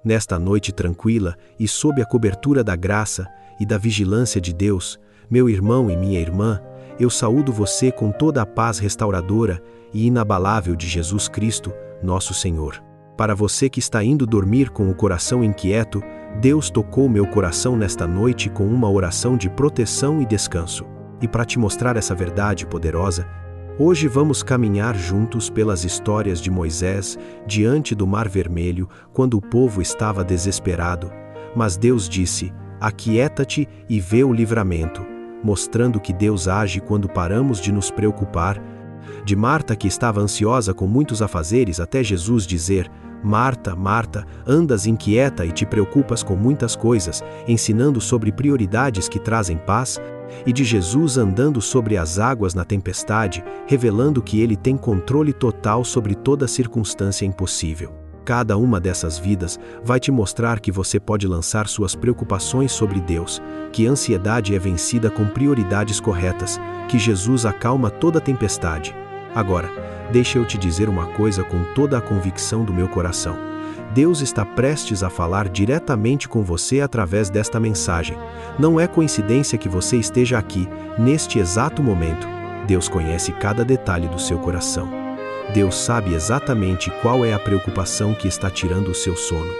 Nesta noite tranquila e sob a cobertura da graça e da vigilância de Deus, meu irmão e minha irmã, eu saúdo você com toda a paz restauradora e inabalável de Jesus Cristo, nosso Senhor. Para você que está indo dormir com o coração inquieto, Deus tocou meu coração nesta noite com uma oração de proteção e descanso. E para te mostrar essa verdade poderosa, hoje vamos caminhar juntos pelas histórias de Moisés diante do Mar Vermelho, quando o povo estava desesperado. Mas Deus disse: aquieta-te e vê o livramento, mostrando que Deus age quando paramos de nos preocupar. De Marta, que estava ansiosa com muitos afazeres, até Jesus dizer: Marta, Marta, andas inquieta e te preocupas com muitas coisas, ensinando sobre prioridades que trazem paz, e de Jesus andando sobre as águas na tempestade, revelando que ele tem controle total sobre toda circunstância impossível. Cada uma dessas vidas vai te mostrar que você pode lançar suas preocupações sobre Deus, que a ansiedade é vencida com prioridades corretas, que Jesus acalma toda tempestade. Agora, deixa eu te dizer uma coisa com toda a convicção do meu coração. Deus está prestes a falar diretamente com você através desta mensagem. Não é coincidência que você esteja aqui, neste exato momento. Deus conhece cada detalhe do seu coração. Deus sabe exatamente qual é a preocupação que está tirando o seu sono.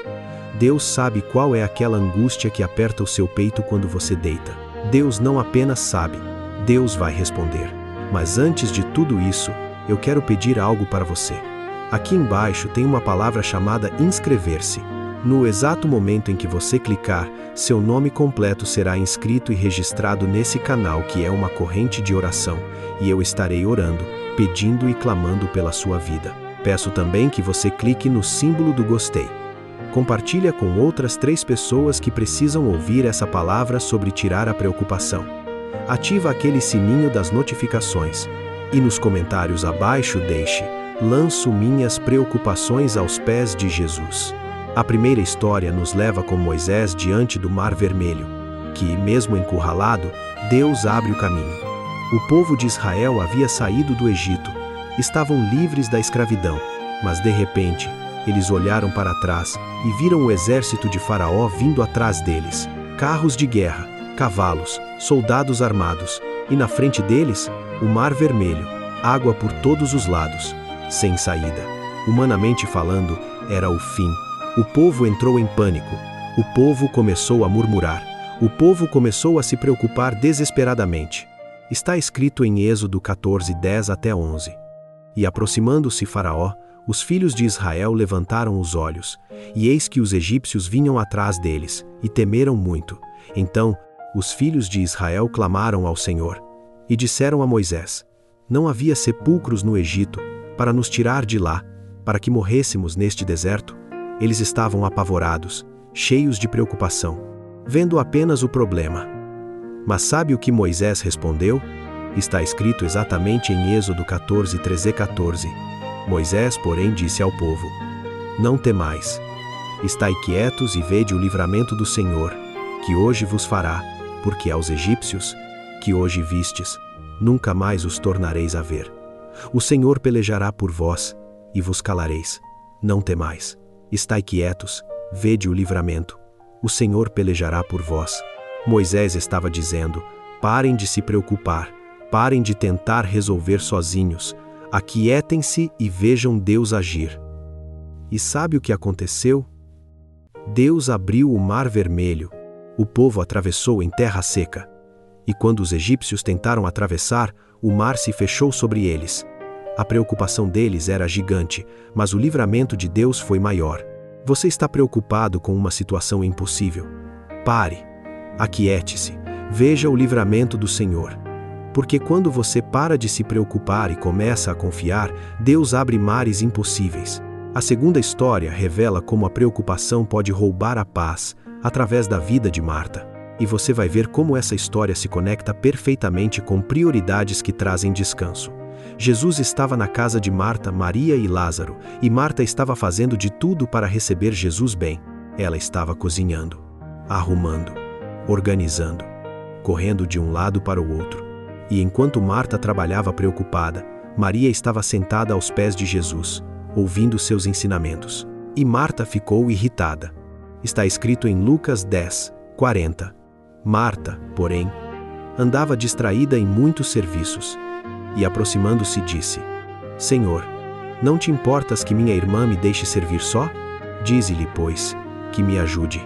Deus sabe qual é aquela angústia que aperta o seu peito quando você deita. Deus não apenas sabe, Deus vai responder. Mas antes de tudo isso, eu quero pedir algo para você. Aqui embaixo tem uma palavra chamada inscrever-se. No exato momento em que você clicar, seu nome completo será inscrito e registrado nesse canal, que é uma corrente de oração, e eu estarei orando, pedindo e clamando pela sua vida. Peço também que você clique no símbolo do gostei. Compartilha com outras 3 pessoas que precisam ouvir essa palavra sobre tirar a preocupação. Ativa aquele sininho das notificações. E nos comentários abaixo deixe: lanço minhas preocupações aos pés de Jesus. A primeira história nos leva com Moisés diante do Mar Vermelho, que, mesmo encurralado, Deus abre o caminho. O povo de Israel havia saído do Egito, estavam livres da escravidão, mas de repente, eles olharam para trás e viram o exército de Faraó vindo atrás deles, carros de guerra, cavalos, soldados armados, e na frente deles, o Mar Vermelho, água por todos os lados, sem saída. Humanamente falando, era o fim. O povo entrou em pânico. O povo começou a murmurar. O povo começou a se preocupar desesperadamente. Está escrito em Êxodo 14, 10 até 11. E aproximando-se Faraó, os filhos de Israel levantaram os olhos, e eis que os egípcios vinham atrás deles, e temeram muito. Então, os filhos de Israel clamaram ao Senhor, e disseram a Moisés: não havia sepulcros no Egito, para nos tirar de lá, para que morrêssemos neste deserto? Eles estavam apavorados, cheios de preocupação, vendo apenas o problema. Mas sabe o que Moisés respondeu? Está escrito exatamente em Êxodo 14, 13 e 14. Moisés, porém, disse ao povo: não temais. Estai quietos e vede o livramento do Senhor, que hoje vos fará, porque aos egípcios, que hoje vistes, nunca mais os tornareis a ver. O Senhor pelejará por vós, e vos calareis. Não temais. Estai quietos, vede o livramento. O Senhor pelejará por vós. Moisés estava dizendo: parem de se preocupar, parem de tentar resolver sozinhos, aquietem-se e vejam Deus agir. E sabe o que aconteceu? Deus abriu o Mar Vermelho. O povo atravessou em terra seca. E quando os egípcios tentaram atravessar, o mar se fechou sobre eles. A preocupação deles era gigante, mas o livramento de Deus foi maior. Você está preocupado com uma situação impossível? Pare. Aquiete-se. Veja o livramento do Senhor. Porque quando você para de se preocupar e começa a confiar, Deus abre mares impossíveis. A segunda história revela como a preocupação pode roubar a paz, através da vida de Marta. E você vai ver como essa história se conecta perfeitamente com prioridades que trazem descanso. Jesus estava na casa de Marta, Maria e Lázaro, e Marta estava fazendo de tudo para receber Jesus bem. Ela estava cozinhando, arrumando, organizando, correndo de um lado para o outro. E enquanto Marta trabalhava preocupada, Maria estava sentada aos pés de Jesus, ouvindo seus ensinamentos. E Marta ficou irritada. Está escrito em Lucas 10, 40. Marta, porém, andava distraída em muitos serviços, e aproximando-se disse: Senhor, não te importas que minha irmã me deixe servir só? Dize-lhe, pois, que me ajude.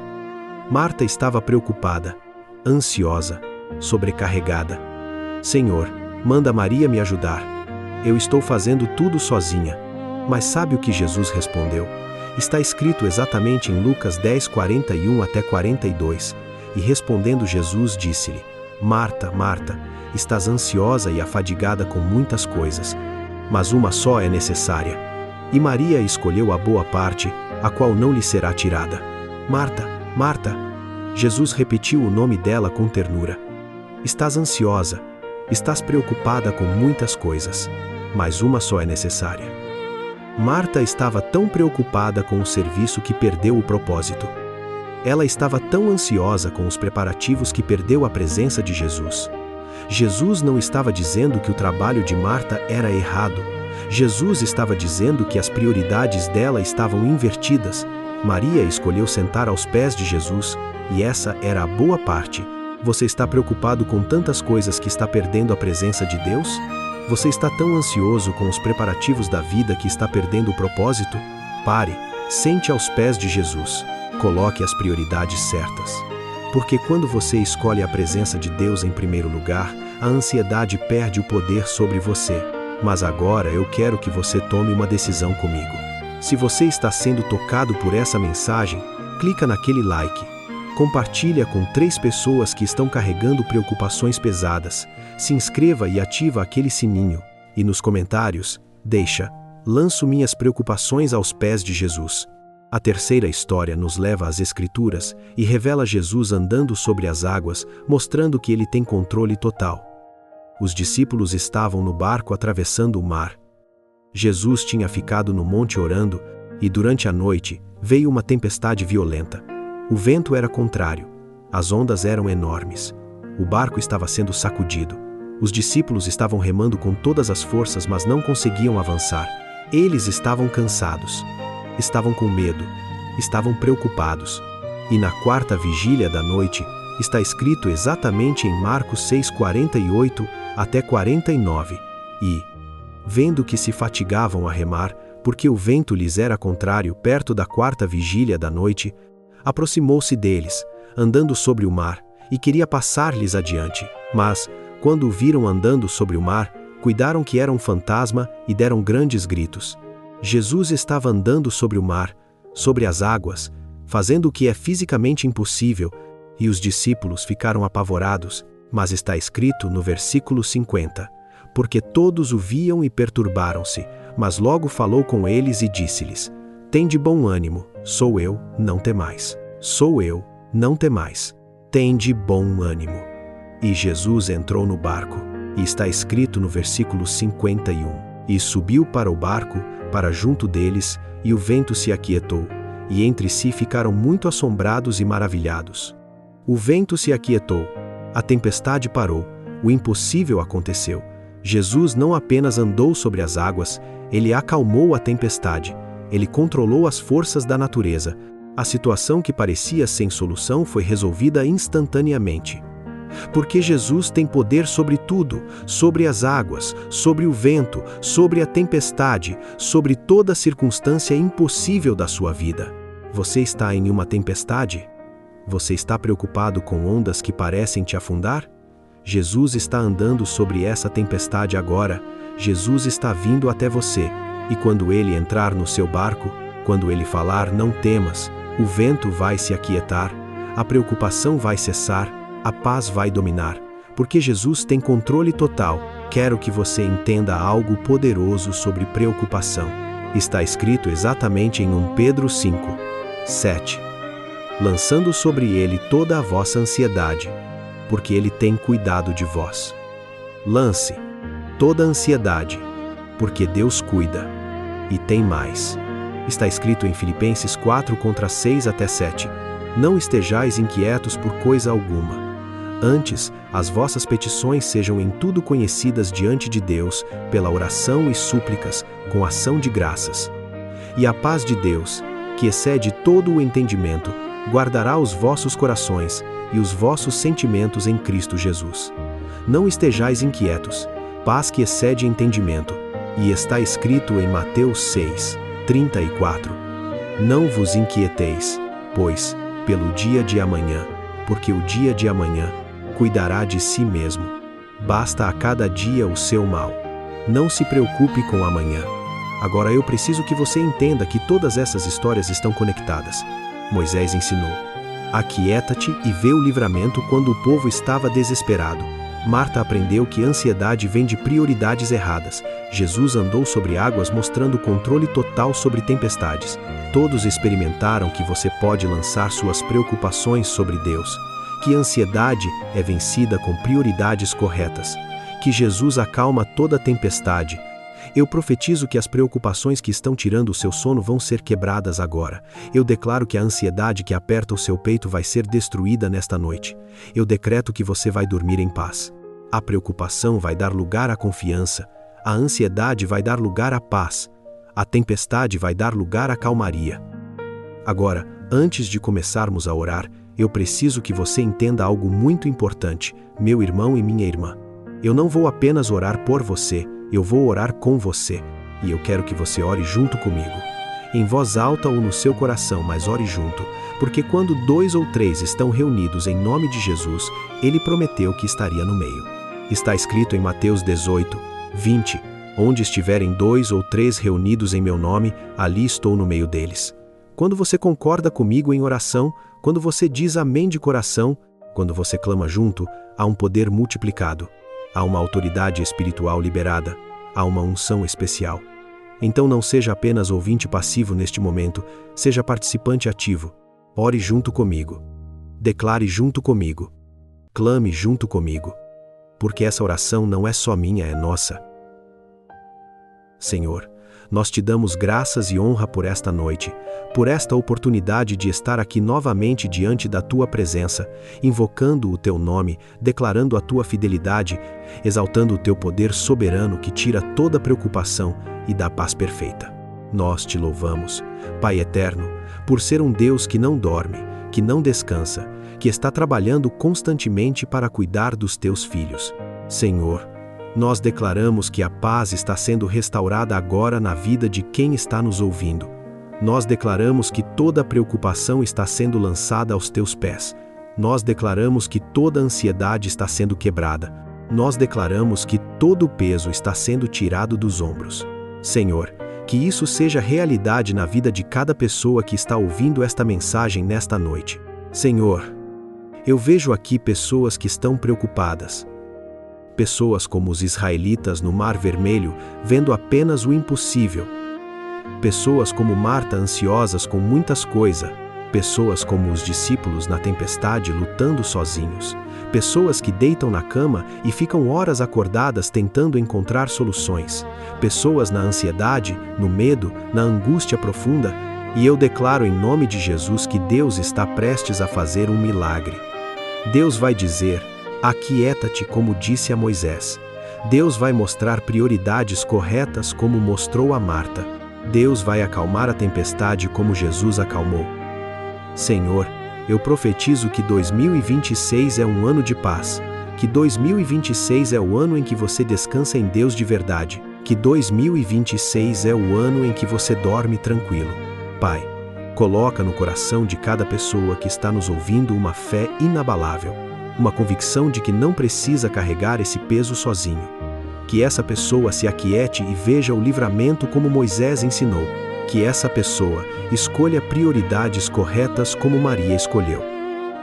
Marta estava preocupada, ansiosa, sobrecarregada. Senhor, manda Maria me ajudar. Eu estou fazendo tudo sozinha. Mas sabe o que Jesus respondeu? Está escrito exatamente em Lucas 10, 41 até 42. E respondendo Jesus disse-lhe: Marta, Marta, estás ansiosa e afadigada com muitas coisas, mas uma só é necessária. E Maria escolheu a boa parte, a qual não lhe será tirada. Marta, Marta. Jesus repetiu o nome dela com ternura. Estás ansiosa, estás preocupada com muitas coisas, mas uma só é necessária. Marta estava tão preocupada com o serviço que perdeu o propósito. Ela estava tão ansiosa com os preparativos que perdeu a presença de Jesus. Jesus não estava dizendo que o trabalho de Marta era errado. Jesus estava dizendo que as prioridades dela estavam invertidas. Maria escolheu sentar aos pés de Jesus, e essa era a boa parte. Você está preocupado com tantas coisas que está perdendo a presença de Deus? Você está tão ansioso com os preparativos da vida que está perdendo o propósito? Pare, sente aos pés de Jesus. Coloque as prioridades certas. Porque quando você escolhe a presença de Deus em primeiro lugar, a ansiedade perde o poder sobre você. Mas agora eu quero que você tome uma decisão comigo. Se você está sendo tocado por essa mensagem, clica naquele like. Compartilha com 3 pessoas que estão carregando preocupações pesadas. Se inscreva e ativa aquele sininho. E nos comentários, lanço minhas preocupações aos pés de Jesus. A terceira história nos leva às Escrituras e revela Jesus andando sobre as águas, mostrando que ele tem controle total. Os discípulos estavam no barco atravessando o mar. Jesus tinha ficado no monte orando, e durante a noite veio uma tempestade violenta. O vento era contrário, as ondas eram enormes. O barco estava sendo sacudido. Os discípulos estavam remando com todas as forças, mas não conseguiam avançar. Eles estavam cansados. Estavam com medo, estavam preocupados. E na 4ª vigília da noite, está escrito exatamente em Marcos 6, 48 até 49, e, vendo que se fatigavam a remar, porque o vento lhes era contrário perto da 4ª vigília da noite, aproximou-se deles, andando sobre o mar, e queria passar-lhes adiante. Mas, quando o viram andando sobre o mar, cuidaram que era um fantasma e deram grandes gritos. Jesus estava andando sobre o mar, sobre as águas, fazendo o que é fisicamente impossível, e os discípulos ficaram apavorados, mas está escrito no versículo 50, porque todos o viam e perturbaram-se, mas logo falou com eles e disse-lhes: Tende bom ânimo, sou eu, não temais. Sou eu, não temais. Tende bom ânimo. E Jesus entrou no barco, e está escrito no versículo 51, e subiu para o barco, para junto deles, e o vento se aquietou, e entre si ficaram muito assombrados e maravilhados. O vento se aquietou, a tempestade parou, o impossível aconteceu. Jesus não apenas andou sobre as águas, ele acalmou a tempestade, ele controlou as forças da natureza. A situação que parecia sem solução foi resolvida instantaneamente. Porque Jesus tem poder sobre tudo, sobre as águas, sobre o vento, sobre a tempestade, sobre toda circunstância impossível da sua vida. Você está em uma tempestade? Você está preocupado com ondas que parecem te afundar? Jesus está andando sobre essa tempestade agora. Jesus está vindo até você, e quando ele entrar no seu barco, quando ele falar não temas, o vento vai se aquietar, a preocupação vai cessar, a paz vai dominar, porque Jesus tem controle total. Quero que você entenda algo poderoso sobre preocupação. Está escrito exatamente em 1 Pedro 5, 7. Lançando sobre ele toda a vossa ansiedade, porque ele tem cuidado de vós. Lance toda a ansiedade, porque Deus cuida. E tem mais. Está escrito em Filipenses 4, 6 até 7. Não estejais inquietos por coisa alguma. Antes, as vossas petições sejam em tudo conhecidas diante de Deus, pela oração e súplicas, com ação de graças. E a paz de Deus, que excede todo o entendimento, guardará os vossos corações e os vossos sentimentos em Cristo Jesus. Não estejais inquietos, paz que excede entendimento, e está escrito em Mateus 6:34. Não vos inquieteis, pois, pelo dia de amanhã, porque o dia de amanhã cuidará de si mesmo. Basta a cada dia o seu mal. Não se preocupe com amanhã. Agora eu preciso que você entenda que todas essas histórias estão conectadas. Moisés ensinou: aquieta-te e vê o livramento quando o povo estava desesperado. Marta aprendeu que ansiedade vem de prioridades erradas. Jesus andou sobre águas mostrando controle total sobre tempestades. Todos experimentaram que você pode lançar suas preocupações sobre Deus, que a ansiedade é vencida com prioridades corretas, que Jesus acalma toda tempestade. Eu profetizo que as preocupações que estão tirando o seu sono vão ser quebradas agora. Eu declaro que a ansiedade que aperta o seu peito vai ser destruída nesta noite. Eu decreto que você vai dormir em paz. A preocupação vai dar lugar à confiança. A ansiedade vai dar lugar à paz. A tempestade vai dar lugar à calmaria. Agora, antes de começarmos a orar, eu preciso que você entenda algo muito importante, meu irmão e minha irmã. Eu não vou apenas orar por você, eu vou orar com você, e eu quero que você ore junto comigo. Em voz alta ou no seu coração, mas ore junto, porque quando 2 ou 3 estão reunidos em nome de Jesus, Ele prometeu que estaria no meio. Está escrito em Mateus 18:20, onde estiverem 2 ou 3 reunidos em meu nome, ali estou no meio deles. Quando você concorda comigo em oração, quando você diz amém de coração, quando você clama junto, há um poder multiplicado. Há uma autoridade espiritual liberada, há uma unção especial. Então não seja apenas ouvinte passivo neste momento, seja participante ativo. Ore junto comigo. Declare junto comigo. Clame junto comigo. Porque essa oração não é só minha, é nossa. Senhor, nós te damos graças e honra por esta noite, por esta oportunidade de estar aqui novamente diante da tua presença, invocando o teu nome, declarando a tua fidelidade, exaltando o teu poder soberano que tira toda preocupação e dá paz perfeita. Nós te louvamos, Pai eterno, por ser um Deus que não dorme, que não descansa, que está trabalhando constantemente para cuidar dos teus filhos. Senhor, nós declaramos que a paz está sendo restaurada agora na vida de quem está nos ouvindo. Nós declaramos que toda preocupação está sendo lançada aos teus pés. Nós declaramos que toda ansiedade está sendo quebrada. Nós declaramos que todo o peso está sendo tirado dos ombros. Senhor, que isso seja realidade na vida de cada pessoa que está ouvindo esta mensagem nesta noite. Senhor, eu vejo aqui pessoas que estão preocupadas. Pessoas como os israelitas no Mar Vermelho, vendo apenas o impossível. Pessoas como Marta ansiosas com muitas coisas. Pessoas como os discípulos na tempestade lutando sozinhos. Pessoas que deitam na cama e ficam horas acordadas tentando encontrar soluções. Pessoas na ansiedade, no medo, na angústia profunda. E eu declaro em nome de Jesus que Deus está prestes a fazer um milagre. Deus vai dizer: aquieta-te, como disse a Moisés. Deus vai mostrar prioridades corretas como mostrou a Marta. Deus vai acalmar a tempestade como Jesus acalmou. Senhor, eu profetizo que 2026 é um ano de paz, que 2026 é o ano em que você descansa em Deus de verdade, que 2026 é o ano em que você dorme tranquilo. Pai, coloca no coração de cada pessoa que está nos ouvindo uma fé inabalável, uma convicção de que não precisa carregar esse peso sozinho. Que essa pessoa se aquiete e veja o livramento como Moisés ensinou. Que essa pessoa escolha prioridades corretas como Maria escolheu.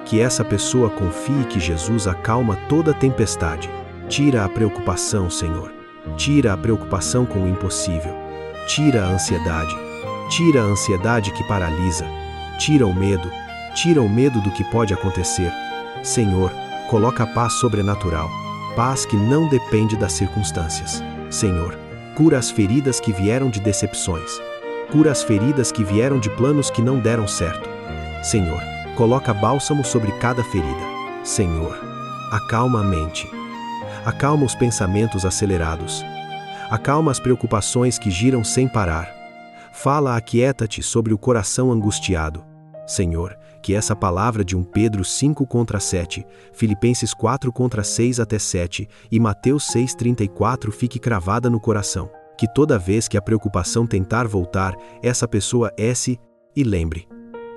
Que essa pessoa confie que Jesus acalma toda tempestade. Tira a preocupação, Senhor. Tira a preocupação com o impossível. Tira a ansiedade. Tira a ansiedade que paralisa. Tira o medo. Tira o medo do que pode acontecer. Senhor, coloca a paz sobrenatural. Paz que não depende das circunstâncias. Senhor, cura as feridas que vieram de decepções. Cura as feridas que vieram de planos que não deram certo. Senhor, coloca bálsamo sobre cada ferida. Senhor, acalma a mente. Acalma os pensamentos acelerados. Acalma as preocupações que giram sem parar. Fala, aquieta-te sobre o coração angustiado. Senhor, que essa palavra de 1 Pedro 5:7, Filipenses 4:6-7 e Mateus 6:34 fique cravada no coração. Que toda vez que a preocupação tentar voltar, essa pessoa e lembre: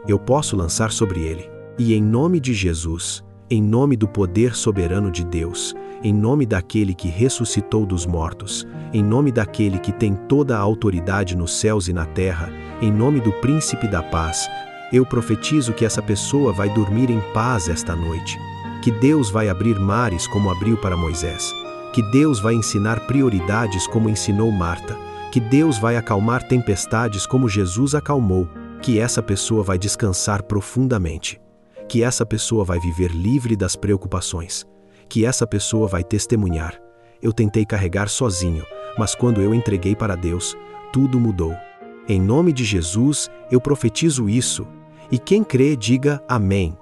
eu posso lançar sobre ele. E em nome de Jesus, em nome do poder soberano de Deus, em nome daquele que ressuscitou dos mortos, em nome daquele que tem toda a autoridade nos céus e na terra, em nome do Príncipe da Paz, eu profetizo que essa pessoa vai dormir em paz esta noite. Que Deus vai abrir mares como abriu para Moisés. Que Deus vai ensinar prioridades como ensinou Marta. Que Deus vai acalmar tempestades como Jesus acalmou. Que essa pessoa vai descansar profundamente. Que essa pessoa vai viver livre das preocupações. Que essa pessoa vai testemunhar: eu tentei carregar sozinho, mas quando eu entreguei para Deus, tudo mudou. Em nome de Jesus, eu profetizo isso. E quem crê, diga amém.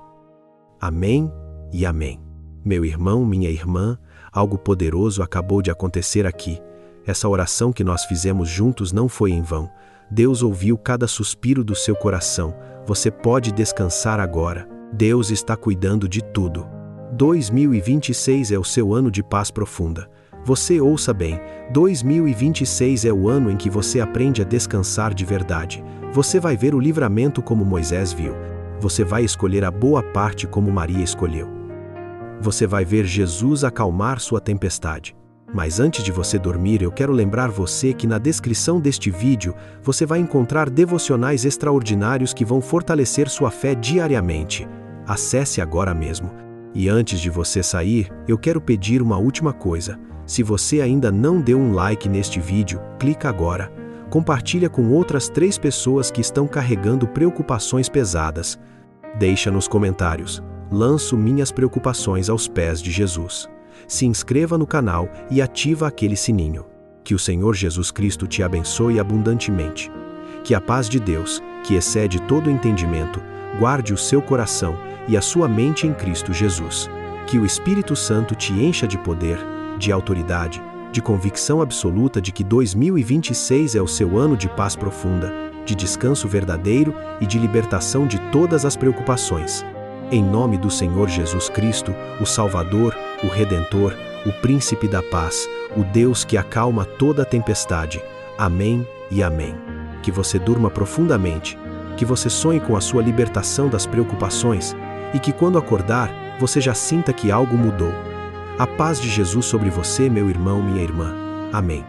Amém e amém. Meu irmão, minha irmã, algo poderoso acabou de acontecer aqui. Essa oração que nós fizemos juntos não foi em vão. Deus ouviu cada suspiro do seu coração. Você pode descansar agora. Deus está cuidando de tudo. 2026 é o seu ano de paz profunda. Você ouça bem, 2026 é o ano em que você aprende a descansar de verdade. Você vai ver o livramento como Moisés viu. Você vai escolher a boa parte como Maria escolheu. Você vai ver Jesus acalmar sua tempestade. Mas antes de você dormir, eu quero lembrar você que na descrição deste vídeo, você vai encontrar devocionais extraordinários que vão fortalecer sua fé diariamente. Acesse agora mesmo. E antes de você sair, eu quero pedir uma última coisa. Se você ainda não deu um like neste vídeo, clica agora. Compartilha com outras 3 pessoas que estão carregando preocupações pesadas. Deixa nos comentários: lanço minhas preocupações aos pés de Jesus. Se inscreva no canal e ativa aquele sininho. Que o Senhor Jesus Cristo te abençoe abundantemente. Que a paz de Deus, que excede todo entendimento, guarde o seu coração e a sua mente em Cristo Jesus. Que o Espírito Santo te encha de poder, de autoridade, de convicção absoluta de que 2026 é o seu ano de paz profunda, de descanso verdadeiro e de libertação de todas as preocupações. Em nome do Senhor Jesus Cristo, o Salvador, o Redentor, o Príncipe da Paz, o Deus que acalma toda a tempestade. Amém e amém. Que você durma profundamente, que você sonhe com a sua libertação das preocupações e que quando acordar, você já sinta que algo mudou. A paz de Jesus sobre você, meu irmão, minha irmã. Amém.